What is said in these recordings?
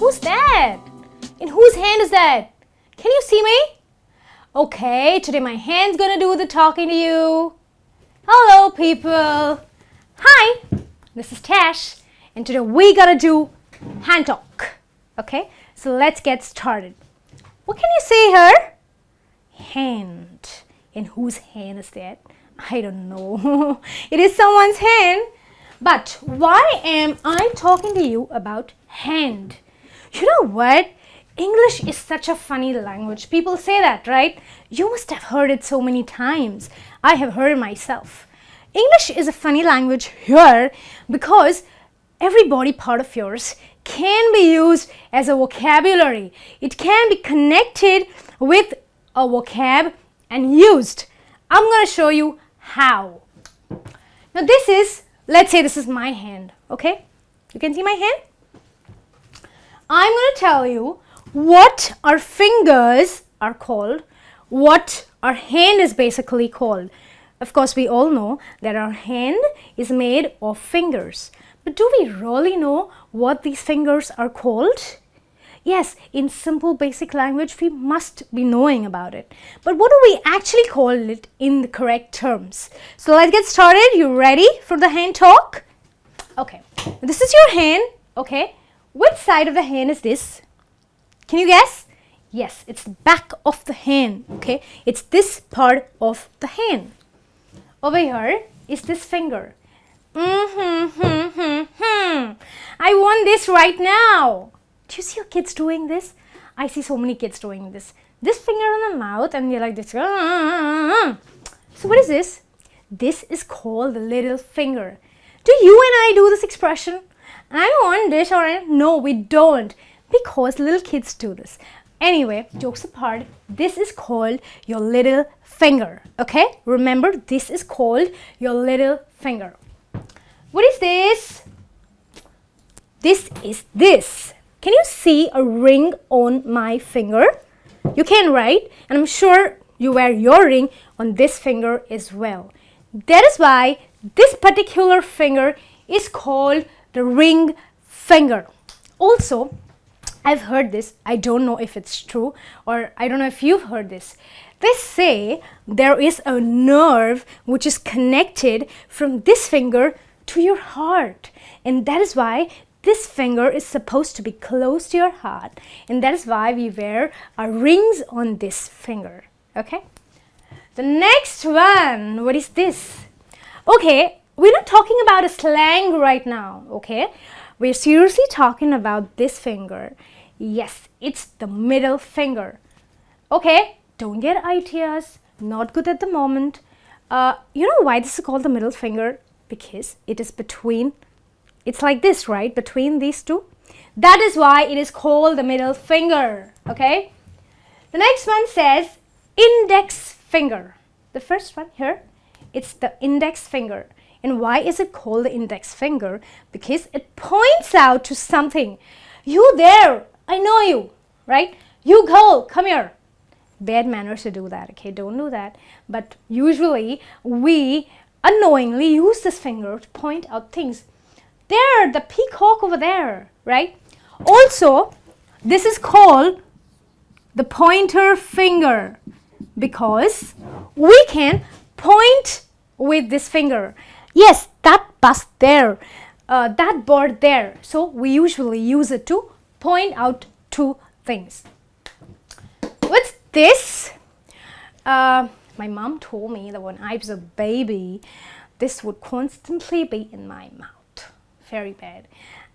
Who's that? In whose hand is that? Can you see me? Okay, today my hand's gonna do the talking to you. Hello, people. Hi, this is Tash, and today we gotta do hand talk. Okay, so let's get started. What can you say here? Hand. In whose hand is that? I don't know. It is someone's hand. But why am I talking to you about hand? You know what? English is such a funny language. People say that, right? You must have heard it so many times. I have heard it myself. English is a funny language here because every body part of yours can be used as a vocabulary. It can be connected with a vocab and used. I'm going to show you how. Now this is, let's say this is my hand, okay? You can see my hand? I'm going to tell you what our fingers are called, what our hand is basically called. Of course, we all know that our hand is made of fingers. But do we really know what these fingers are called? Yes, in simple basic language, we must be knowing about it. But what do we actually call it in the correct terms? So let's get started. You ready for the hand talk? Okay, this is your hand, okay? Which side of the hand is this? Can you guess? Yes, it's the back of the hand, okay? It's this part of the hand. Over here is this finger. I want this right now. Do you see your kids doing this? I see so many kids doing this. This finger on the mouth and they're like this. So what is this? This is called the little finger. Do you and I do this expression? I want this or no, we don't. Because little kids do this. Anyway, jokes apart, this is called your little finger. Okay? Remember, this is called your little finger. What is this? This is this. Can you see a ring on my finger? You can, right? And I'm sure you wear your ring on this finger as well. That is why this particular finger is called the ring finger. Also, I've heard this. I don't know if it's true or I don't know if you've heard this. They say there is a nerve which is connected from this finger to your heart. And that is why this finger is supposed to be close to your heart, and that is why we wear our rings on this finger. Okay? The next one, what is this? Okay, we're not talking about a slang right now, okay? We're seriously talking about this finger. Yes, it's the middle finger. Okay, don't get ideas, not good at the moment. You know why this is called the middle finger? Because it is between. It's like this, right? Between these two. That is why it is called the middle finger. Okay? The next one says index finger. The first one here, it's the index finger. And why is it called the index finger? Because it points out to something. You there, I know you, right? You girl, come here. Bad manners to do that, okay? Don't do that. But usually we unknowingly use this finger to point out things. There, the peacock over there, right? Also, this is called the pointer finger because we can point with this finger. Yes, that bus there, that bird there. So we usually use it to point out two things. What's this? My mom told me that when I was a baby, this would constantly be in my mouth. Very bad.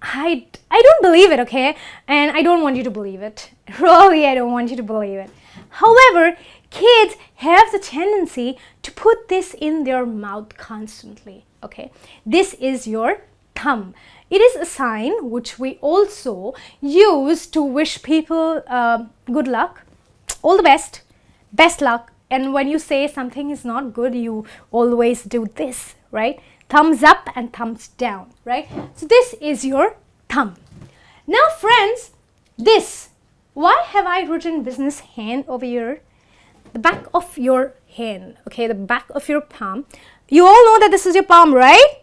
I don't believe it, okay? And I don't want you to believe it. Really, I don't want you to believe it. However, kids have the tendency to put this in their mouth constantly, okay? This is your thumb. It is a sign which we also use to wish people good luck, all the best, best luck. And when you say something is not good, you always do this, right? Thumbs up and thumbs down, right? So this is your thumb. Now friends, this, why have I written business hand over here? The back of your hand, okay, the back of your palm. You all know that this is your palm, right?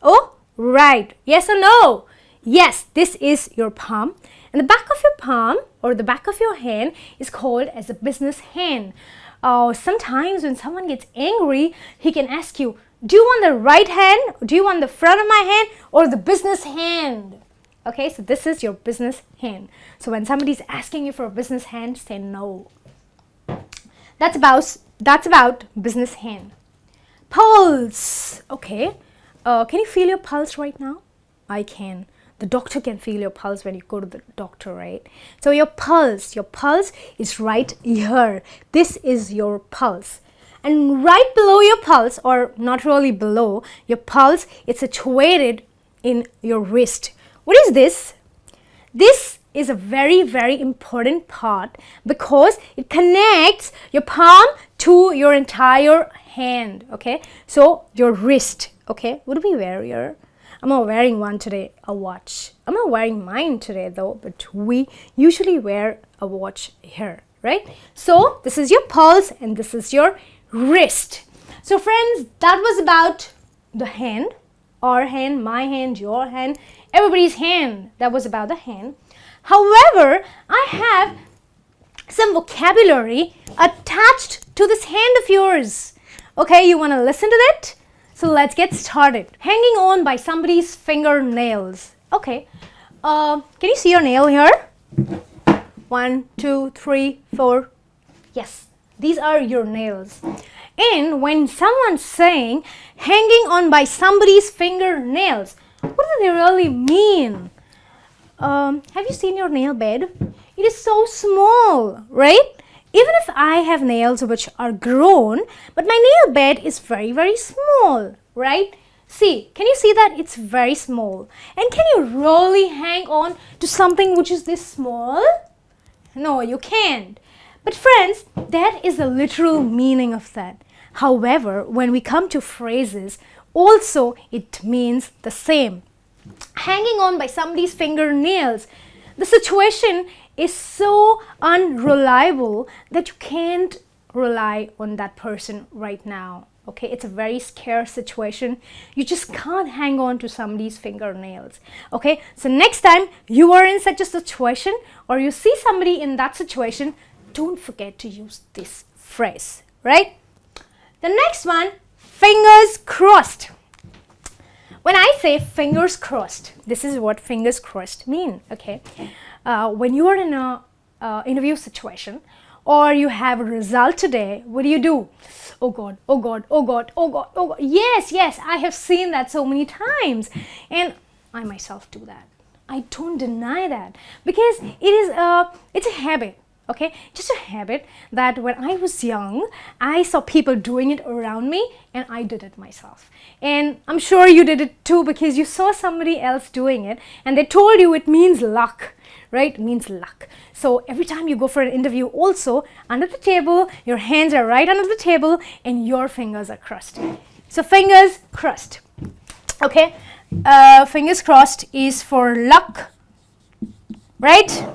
Oh, right. Yes or no? Yes, this is your palm. And And the back of your palm or the back of your hand is called as a business hand. Sometimes when someone gets angry, he can ask you, do you want the right hand? Do you want the front of my hand or the business hand? Okay, so this is your business hand. So when somebody's asking you for a business hand, say no. That's about business hand. Pulse. Okay. Can you feel your pulse right now? I can. The doctor can feel your pulse when you go to the doctor, right? So your pulse is right here. This is your pulse. And right below your pulse, or not really below, your pulse is situated in your wrist. What is this? This is a very, very important part because it connects your palm to your entire hand, okay? So your wrist, okay? What do we wear here? I'm not wearing one today, a watch. I'm not wearing mine today though, but we usually wear a watch here, right? So this is your pulse and this is your wrist. So friends, that was about the hand, our hand, my hand, your hand, everybody's hand. That was about the hand. However, I have some vocabulary attached to this hand of yours. Okay, you want to listen to that? So let's get started. Hanging on by somebody's fingernails. Okay, can you see your nail here? 1, 2, 3, 4. Yes, these are your nails. And when someone's saying hanging on by somebody's fingernails, what do they really mean? Have you seen your nail bed? It is so small, right? Even if I have nails which are grown, but my nail bed is very, very small, right? See, can you see that? It's very small. And can you really hang on to something which is this small? No, you can't. But friends, that is the literal meaning of that. However, when we come to phrases, also it means the same. Hanging on by somebody's fingernails. The situation is so unreliable that you can't rely on that person right now. Okay, it's a very scarce situation. You just can't hang on to somebody's fingernails. Okay, so next time you are in such a situation or you see somebody in that situation, don't forget to use this phrase, right? The next one, fingers crossed. When I say fingers crossed, this is what fingers crossed mean, okay? When you are in a interview situation or you have a result today, what do? Oh God, oh God, oh God, oh God, oh God. Yes, I have seen that so many times. And I myself do that. I don't deny that because it's a habit. Okay, just a habit that when I was young, I saw people doing it around me and I did it myself. And I'm sure you did it too because you saw somebody else doing it and they told you it means luck, right? It means luck. So every time you go for an interview also, under the table, your hands are right under the table and your fingers are crossed. So fingers crossed. Okay, fingers crossed is for luck, right?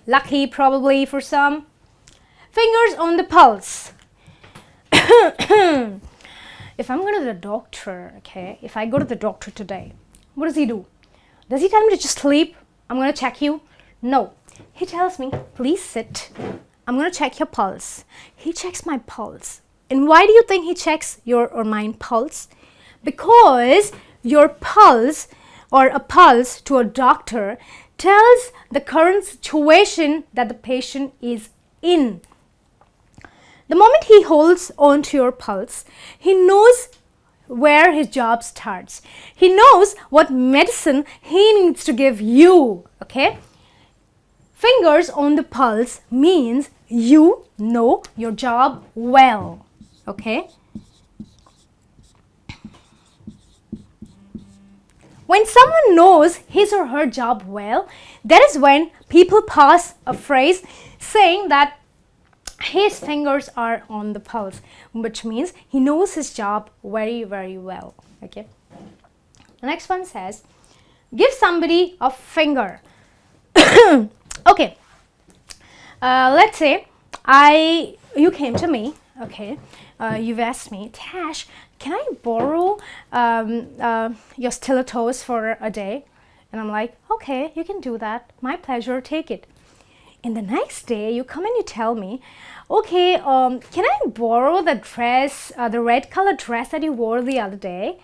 Lucky probably for some. Fingers on the pulse. If I'm going to the doctor, okay, if I go to the doctor today, what does he do? Does he tell me to just sleep? I'm going to check you? No. He tells me, please sit. I'm going to check your pulse. He checks my pulse. And why do you think he checks your or mine pulse? Because your pulse or a pulse to a doctor tells the current situation that the patient is in. The moment he holds on to your pulse, he knows where his job starts. He knows what medicine he needs to give you, okay? Fingers on the pulse means you know your job well, okay? When someone knows his or her job well, that is when people pass a phrase saying that his fingers are on the pulse, which means he knows his job very, very well. Okay. The next one says, give somebody a finger. Okay. Let's say you came to me. Okay. You've asked me, Tash, can I borrow your stilettos for a day? And I'm like, okay, you can do that. My pleasure, take it. And the next day, you come and you tell me, okay, can I borrow the dress, the red colored dress that you wore the other day?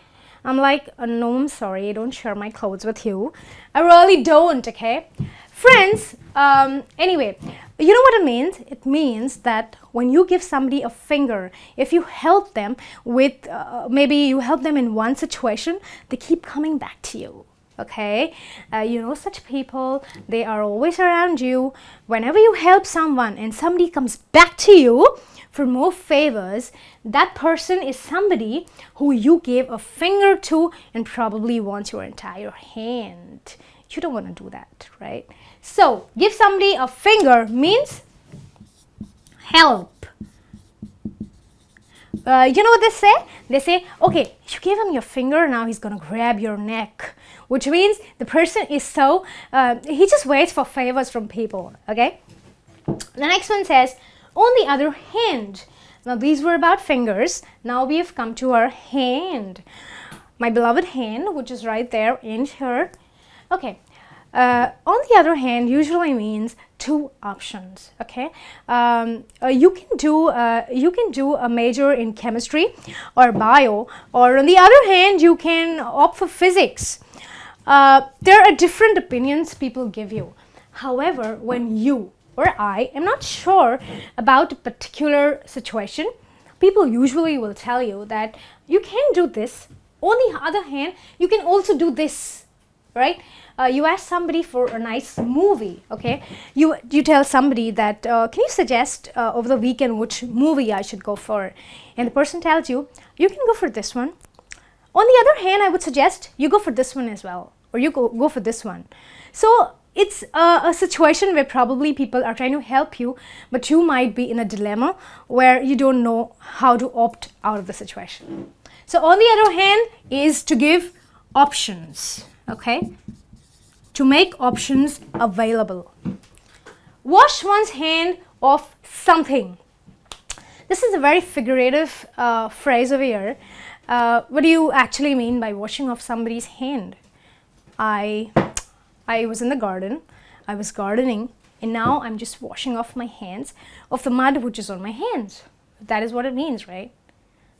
I'm like, no, I'm sorry, I don't share my clothes with you. I really don't, okay? Friends, anyway, you know what it means? It means that when you give somebody a finger, if you help them with, maybe you help them in one situation, they keep coming back to you. Okay, you know such people, they are always around you. Whenever you help someone and somebody comes back to you for more favors, that person is somebody who you gave a finger to and probably wants your entire hand. You don't want to do that, right? So, give somebody a finger means help. You know what they say? They say, okay, you gave him your finger, now he's gonna grab your neck. Which means the person is so, he just waits for favors from people, okay? The next one says, on the other hand. Now these were about fingers. Now we have come to our hand. My beloved hand, which is right there in here. Okay. On the other hand usually means two options. Okay, you can do a major in chemistry or bio, or on the other hand you can opt for physics. There are different opinions people give you. However, when you or I am not sure about a particular situation, people usually will tell you that you can do this. On the other hand, you can also do this, right? You ask somebody for a nice movie, okay? You tell somebody that, can you suggest over the weekend which movie I should go for? And the person tells you, you can go for this one. On the other hand, I would suggest you go for this one as well, or you go for this one. So it's a situation where probably people are trying to help you, but you might be in a dilemma where you don't know how to opt out of the situation. So on the other hand is to give options, okay? To make options available. Wash one's hand of something. This is a very figurative phrase over here. What do you actually mean by washing off somebody's hand? I was in the garden, I was gardening, and now I'm just washing off my hands of the mud which is on my hands. That is what it means, right?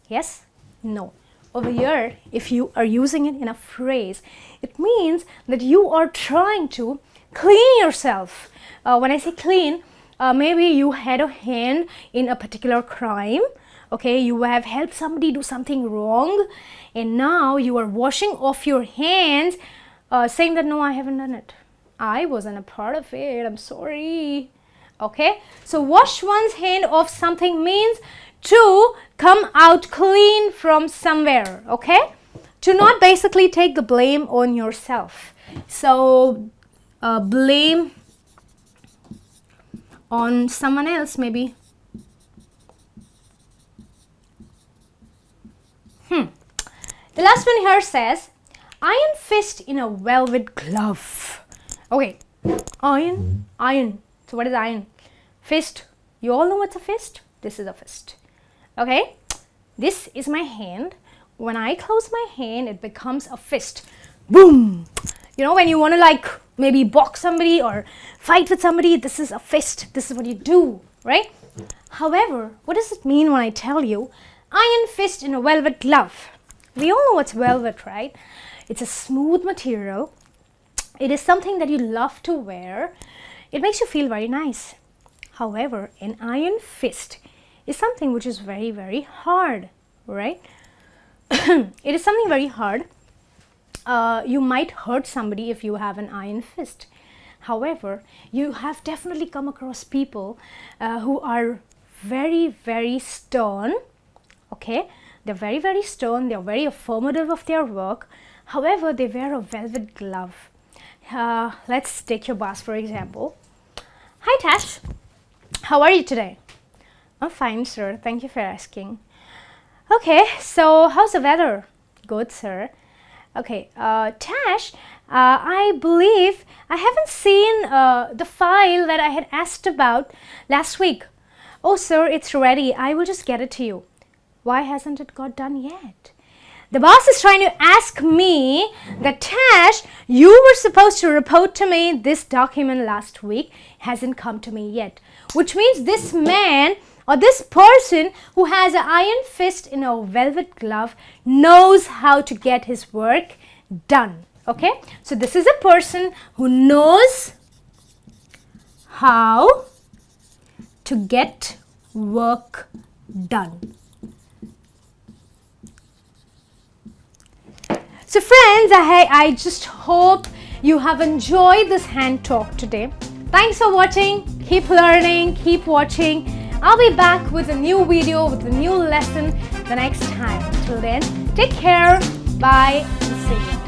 Yes? No. Over here, if you are using it in a phrase, it means that you are trying to clean yourself. When I say clean, maybe you had a hand in a particular crime. Okay, you have helped somebody do something wrong, and now you are washing off your hands, saying that no, I haven't done it. I wasn't a part of it. I'm sorry. Okay, so wash one's hand of something means to come out clean from somewhere, okay? To not basically take the blame on yourself. So, blame on someone else maybe. The last one here says, iron fist in a velvet glove. Okay, iron. So what is iron? Fist. You all know what's a fist? This is a fist. Okay, this is my hand. When I close my hand, it becomes a fist. Boom! You know, when you want to like maybe box somebody or fight with somebody, this is a fist. This is what you do, right? However, what does it mean when I tell you iron fist in a velvet glove? We all know what's velvet, right? It's a smooth material. It is something that you love to wear. It makes you feel very nice. However, an iron fist is something which is very, very hard, right? It is something very hard. You might hurt somebody if you have an iron fist. However, you have definitely come across people who are very, very stern, okay? They're very, very stern. They're very affirmative of their work. However, they wear a velvet glove. Let's take your boss, for example. Hi, Tash. How are you today? I'm fine, sir. Thank you for asking. Okay, so how's the weather? Good, sir. Okay, Tash, I believe I haven't seen the file that I had asked about last week. Oh, sir, it's ready. I will just get it to you. Why hasn't it got done yet? The boss is trying to ask me that, Tash, you were supposed to report to me this document last week, hasn't come to me yet. Which means this man or this person who has an iron fist in a velvet glove knows how to get his work done. Okay, so this is a person who knows how to get work done. So friends, I just hope you have enjoyed this hand talk today. Thanks for watching. Keep learning, keep watching. I'll be back with a new video, with a new lesson the next time. Till then, take care. Bye and see you.